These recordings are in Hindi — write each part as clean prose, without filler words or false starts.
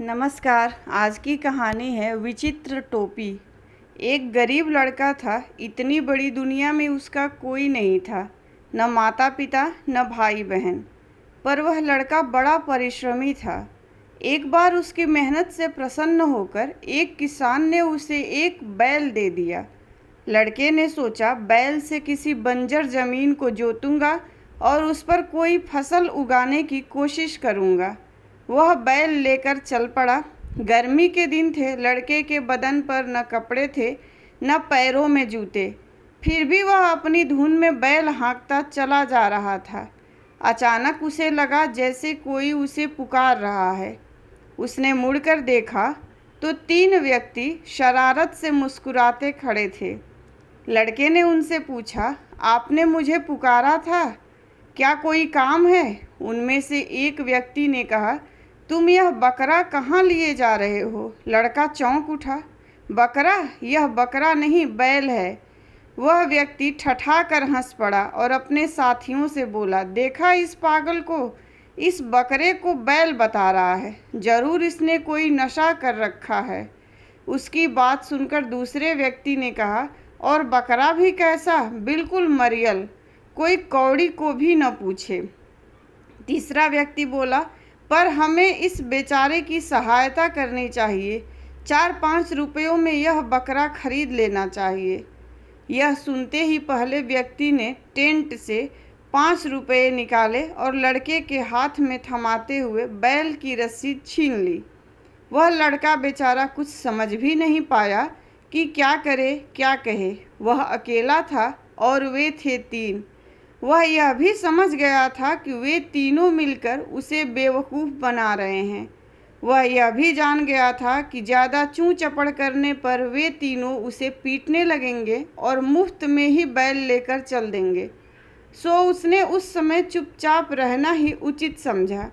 नमस्कार। आज की कहानी है विचित्र टोपी। एक गरीब लड़का था। इतनी बड़ी दुनिया में उसका कोई नहीं था, न माता पिता न भाई बहन। पर वह लड़का बड़ा परिश्रमी था। एक बार उसकी मेहनत से प्रसन्न होकर एक किसान ने उसे एक बैल दे दिया। लड़के ने सोचा, बैल से किसी बंजर ज़मीन को जोतूंगा और उस पर कोई फसल उगाने की कोशिश करूंगा। वह बैल लेकर चल पड़ा। गर्मी के दिन थे। लड़के के बदन पर न कपड़े थे न पैरों में जूते। फिर भी वह अपनी धुन में बैल हाँकता चला जा रहा था। अचानक उसे लगा जैसे कोई उसे पुकार रहा है। उसने मुड़कर देखा तो 3 व्यक्ति शरारत से मुस्कुराते खड़े थे। लड़के ने उनसे पूछा, आपने मुझे पुकारा था? क्या कोई काम है? उनमें से एक व्यक्ति ने कहा, तुम यह बकरा कहाँ लिए जा रहे हो? लड़का चौंक उठा। बकरा? यह बकरा नहीं, बैल है। वह व्यक्ति ठठा कर हंस पड़ा और अपने साथियों से बोला, देखा इस पागल को? इस बकरे को बैल बता रहा है। जरूर इसने कोई नशा कर रखा है। उसकी बात सुनकर दूसरे व्यक्ति ने कहा, और बकरा भी कैसा? बिल्कुल मरियल, कोई कौड़ी को भी न पूछे। तीसरा व्यक्ति बोला, पर हमें इस बेचारे की सहायता करनी चाहिए। 4-5 रुपयों में यह बकरा खरीद लेना चाहिए। यह सुनते ही पहले व्यक्ति ने टेंट से 5 रुपये निकाले और लड़के के हाथ में थमाते हुए बैल की रस्सी छीन ली। वह लड़का बेचारा कुछ समझ भी नहीं पाया कि क्या करे क्या कहे। वह अकेला था और वे थे 3। वह यह भी समझ गया था कि वे तीनों मिलकर उसे बेवकूफ़ बना रहे हैं। वह यह भी जान गया था कि ज़्यादा चूँ चपड़ करने पर वे तीनों उसे पीटने लगेंगे और मुफ्त में ही बैल लेकर चल देंगे। सो उसने उस समय चुपचाप रहना ही उचित समझा।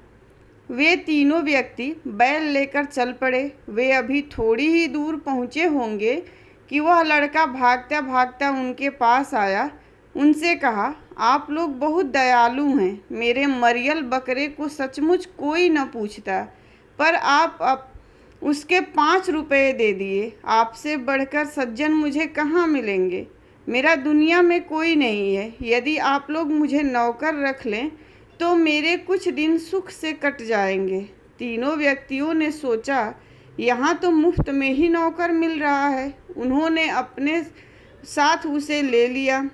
वे तीनों व्यक्ति बैल लेकर चल पड़े। वे अभी थोड़ी ही दूर पहुँचे होंगे कि वह लड़का भागता भागता उनके पास आया। उनसे कहा, आप लोग बहुत दयालु हैं। मेरे मरियल बकरे को सचमुच कोई न पूछता, पर आप उसके 5 रुपये दे दिए। आपसे बढ़कर सज्जन मुझे कहाँ मिलेंगे? मेरा दुनिया में कोई नहीं है। यदि आप लोग मुझे नौकर रख लें तो मेरे कुछ दिन सुख से कट जाएंगे। तीनों व्यक्तियों ने सोचा, यहाँ तो मुफ्त में ही नौकर मिल रहा है। उन्होंने अपने साथ उसे ले लिया।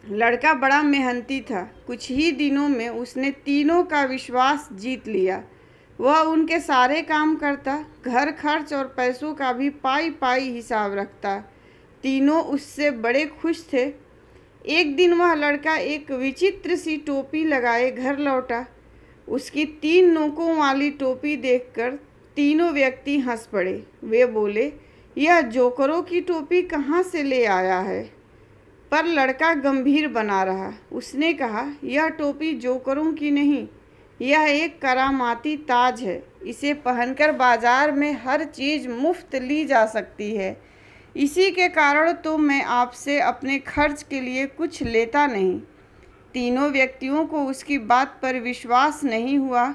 लड़का बड़ा मेहनती था। कुछ ही दिनों में उसने तीनों का विश्वास जीत लिया। वह उनके सारे काम करता, घर खर्च और पैसों का भी पाई पाई हिसाब रखता। तीनों उससे बड़े खुश थे। एक दिन वह लड़का एक विचित्र सी टोपी लगाए घर लौटा। उसकी 3 नोकों वाली टोपी देखकर तीनों व्यक्ति हंस पड़े। वे बोले, यह जोकरों की टोपी कहाँ से ले आया है? पर लड़का गंभीर बना रहा। उसने कहा, यह टोपी जोकरों की नहीं, यह एक करामाती ताज है। इसे पहनकर बाजार में हर चीज़ मुफ्त ली जा सकती है। इसी के कारण तो मैं आपसे अपने खर्च के लिए कुछ लेता नहीं। तीनों व्यक्तियों को उसकी बात पर विश्वास नहीं हुआ।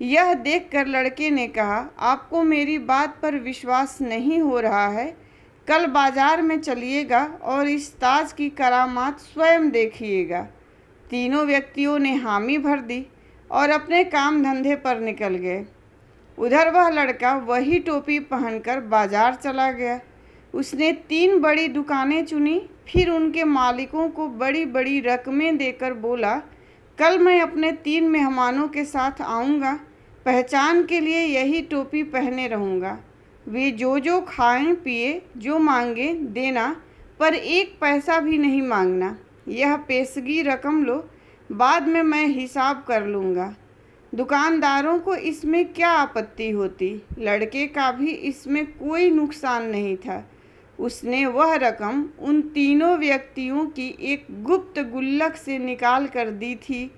यह देखकर लड़के ने कहा, आपको मेरी बात पर विश्वास नहीं हो रहा है? कल बाजार में चलिएगा और इस ताज की करामात स्वयं देखिएगा। तीनों व्यक्तियों ने हामी भर दी और अपने काम धंधे पर निकल गए। उधर वह लड़का वही टोपी पहनकर बाजार चला गया। उसने 3 बड़ी दुकानें चुनी। फिर उनके मालिकों को बड़ी बड़ी रकमें देकर बोला, कल मैं अपने 3 मेहमानों के साथ आऊँगा। पहचान के लिए यही टोपी पहने रहूँगा। वे जो खाएं पिए, जो मांगे देना, पर 1 पैसा भी नहीं मांगना। यह पेशगी रकम लो, बाद में मैं हिसाब कर लूँगा। दुकानदारों को इसमें क्या आपत्ति होती? लड़के का भी इसमें कोई नुकसान नहीं था। उसने वह रकम उन तीनों व्यक्तियों की एक गुप्त गुल्लक से निकाल कर दी थी।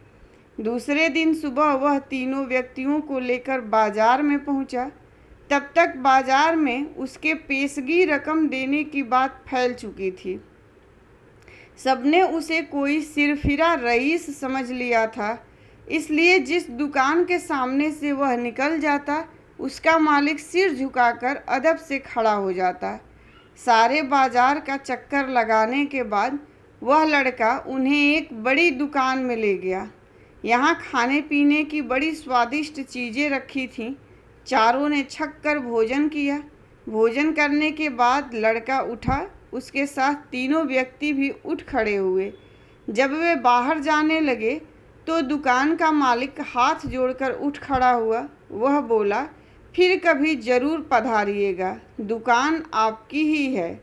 दूसरे दिन सुबह वह तीनों व्यक्तियों को लेकर बाजार में पहुंचा। तब तक बाजार में उसके पेशगी रकम देने की बात फैल चुकी थी। सबने उसे कोई सिरफिरा रईस समझ लिया था। इसलिए जिस दुकान के सामने से वह निकल जाता, उसका मालिक सिर झुकाकर अदब से खड़ा हो जाता। सारे बाजार का चक्कर लगाने के बाद वह लड़का उन्हें एक बड़ी दुकान में ले गया। यहाँ खाने पीने की बड़ी स्वादिष्ट चीज़ें रखी थीं। चारों ने छक कर भोजन किया। भोजन करने के बाद लड़का उठा, उसके साथ तीनों व्यक्ति भी उठ खड़े हुए। जब वे बाहर जाने लगे तो दुकान का मालिक हाथ जोड़कर उठ खड़ा हुआ। वह बोला, फिर कभी ज़रूर पधारिएगा, दुकान आपकी ही है।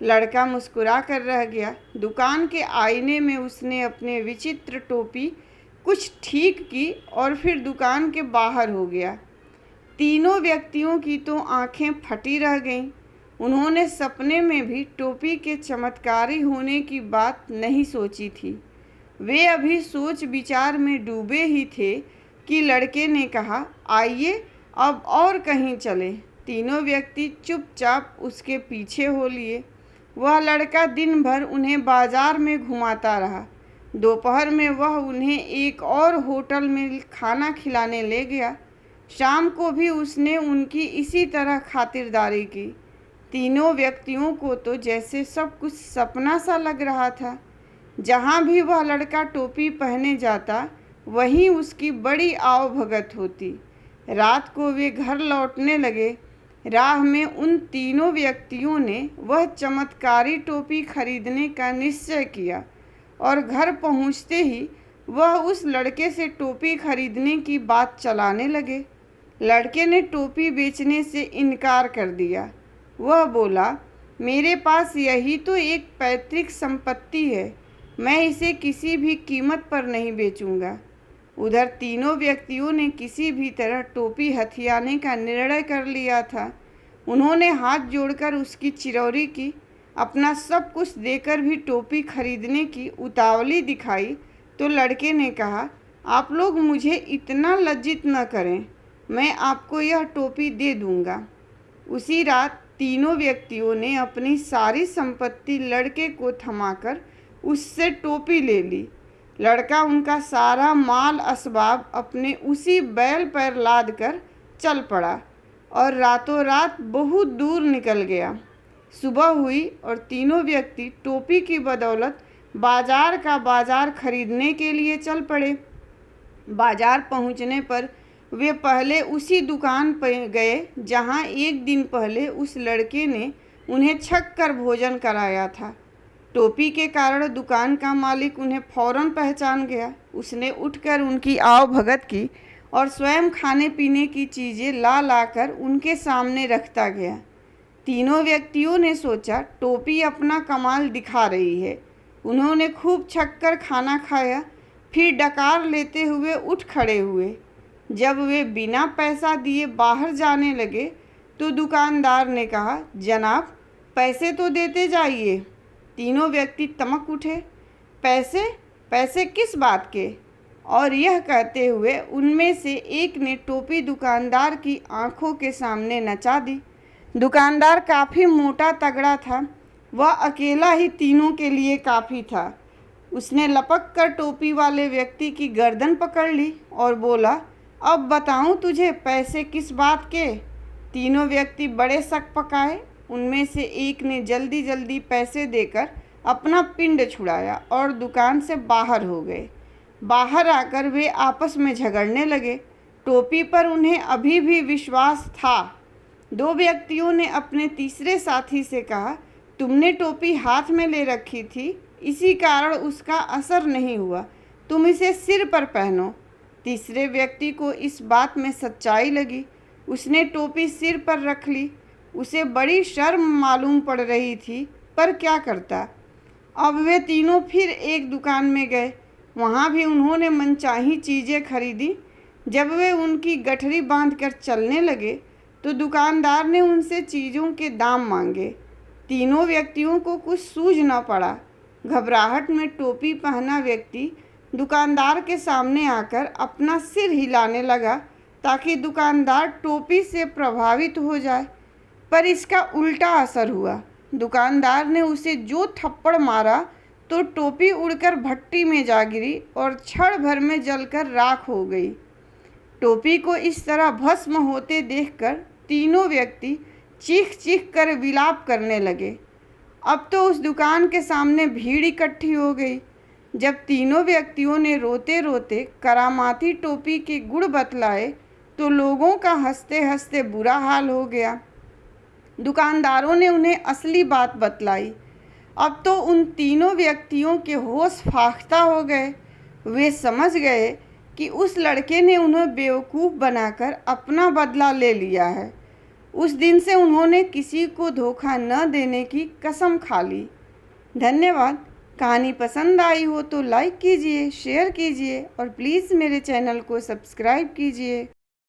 लड़का मुस्कुरा कर रह गया। दुकान के आईने में उसने अपने विचित्र टोपी कुछ ठीक की और फिर दुकान के बाहर हो गया। तीनों व्यक्तियों की तो आंखें फटी रह गईं। उन्होंने सपने में भी टोपी के चमत्कारी होने की बात नहीं सोची थी। वे अभी सोच विचार में डूबे ही थे कि लड़के ने कहा, आइए अब और कहीं चले। तीनों व्यक्ति चुपचाप उसके पीछे हो लिए। वह लड़का दिन भर उन्हें बाजार में घुमाता रहा। दोपहर में वह उन्हें एक और होटल में खाना खिलाने ले गया। शाम को भी उसने उनकी इसी तरह खातिरदारी की। तीनों व्यक्तियों को तो जैसे सब कुछ सपना सा लग रहा था। जहाँ भी वह लड़का टोपी पहने जाता वहीं उसकी बड़ी आवभगत होती। रात को वे घर लौटने लगे। राह में उन तीनों व्यक्तियों ने वह चमत्कारी टोपी खरीदने का निश्चय किया और घर पहुँचते ही वह उस लड़के से टोपी खरीदने की बात चलाने लगे। लड़के ने टोपी बेचने से इनकार कर दिया। वह बोला, मेरे पास यही तो एक पैतृक संपत्ति है, मैं इसे किसी भी कीमत पर नहीं बेचूंगा। उधर तीनों व्यक्तियों ने किसी भी तरह टोपी हथियाने का निर्णय कर लिया था। उन्होंने हाथ जोड़कर उसकी चिरौरी की। अपना सब कुछ देकर भी टोपी खरीदने की उतावली दिखाई तो लड़के ने कहा, आप लोग मुझे इतना लज्जित न करें, मैं आपको यह टोपी दे दूंगा। उसी रात तीनों व्यक्तियों ने अपनी सारी संपत्ति लड़के को थमाकर उससे टोपी ले ली। लड़का उनका सारा माल असबाब अपने उसी बैल पर लाद कर चल पड़ा और रातों रात बहुत दूर निकल गया। सुबह हुई और तीनों व्यक्ति टोपी की बदौलत बाजार का बाजार खरीदने के लिए चल पड़े। बाजार पहुंचने पर वे पहले उसी दुकान पर गए जहां एक दिन पहले उस लड़के ने उन्हें छक कर भोजन कराया था। टोपी के कारण दुकान का मालिक उन्हें फौरन पहचान गया। उसने उठकर उनकी आवभगत की और स्वयं खाने पीने की चीज़ें ला कर उनके सामने रखता गया। तीनों व्यक्तियों ने सोचा टोपी अपना कमाल दिखा रही है। उन्होंने खूब छक कर खाना खाया, फिर डकार लेते हुए उठ खड़े हुए। जब वे बिना पैसा दिए बाहर जाने लगे तो दुकानदार ने कहा, जनाब पैसे तो देते जाइए। तीनों व्यक्ति तमक उठे। पैसे? पैसे किस बात के? और यह कहते हुए उनमें से एक ने टोपी दुकानदार की आंखों के सामने नचा दी। दुकानदार काफ़ी मोटा तगड़ा था। वह अकेला ही तीनों के लिए काफ़ी था। उसने लपक कर टोपी वाले व्यक्ति की गर्दन पकड़ ली और बोला, अब बताऊं तुझे पैसे किस बात के? तीनों व्यक्ति बड़े शक पकाए। उनमें से एक ने जल्दी जल्दी पैसे देकर अपना पिंड छुड़ाया और दुकान से बाहर हो गए। बाहर आकर वे आपस में झगड़ने लगे। टोपी पर उन्हें अभी भी विश्वास था। दो व्यक्तियों ने अपने तीसरे साथी से कहा, तुमने टोपी हाथ में ले रखी थी, इसी कारण उसका असर नहीं हुआ, तुम इसे सिर पर पहनो। तीसरे व्यक्ति को इस बात में सच्चाई लगी। उसने टोपी सिर पर रख ली। उसे बड़ी शर्म मालूम पड़ रही थी, पर क्या करता। अब वे तीनों फिर एक दुकान में गए। वहाँ भी उन्होंने मनचाही चीज़ें खरीदी। जब वे उनकी गठरी बांधकर चलने लगे तो दुकानदार ने उनसे चीज़ों के दाम मांगे। तीनों व्यक्तियों को कुछ सूझ न पड़ा। घबराहट में टोपी पहना व्यक्ति दुकानदार के सामने आकर अपना सिर हिलाने लगा ताकि दुकानदार टोपी से प्रभावित हो जाए, पर इसका उल्टा असर हुआ। दुकानदार ने उसे जो थप्पड़ मारा तो टोपी उड़कर भट्टी में जा गिरी और क्षण भर में जलकर राख हो गई। टोपी को इस तरह भस्म होते देखकर तीनों व्यक्ति चीख चीख कर विलाप करने लगे। अब तो उस दुकान के सामने भीड़ इकट्ठी हो गई। जब तीनों व्यक्तियों ने रोते रोते करामाती टोपी के गुण बतलाए तो लोगों का हंसते हंसते बुरा हाल हो गया। दुकानदारों ने उन्हें असली बात बतलाई। अब तो उन तीनों व्यक्तियों के होश फाख्ता हो गए। वे समझ गए कि उस लड़के ने उन्हें बेवकूफ़ बनाकर अपना बदला ले लिया है। उस दिन से उन्होंने किसी को धोखा न देने की कसम खा ली। धन्यवाद। कहानी पसंद आई हो तो लाइक कीजिए, शेयर कीजिए और प्लीज़ मेरे चैनल को सब्सक्राइब कीजिए।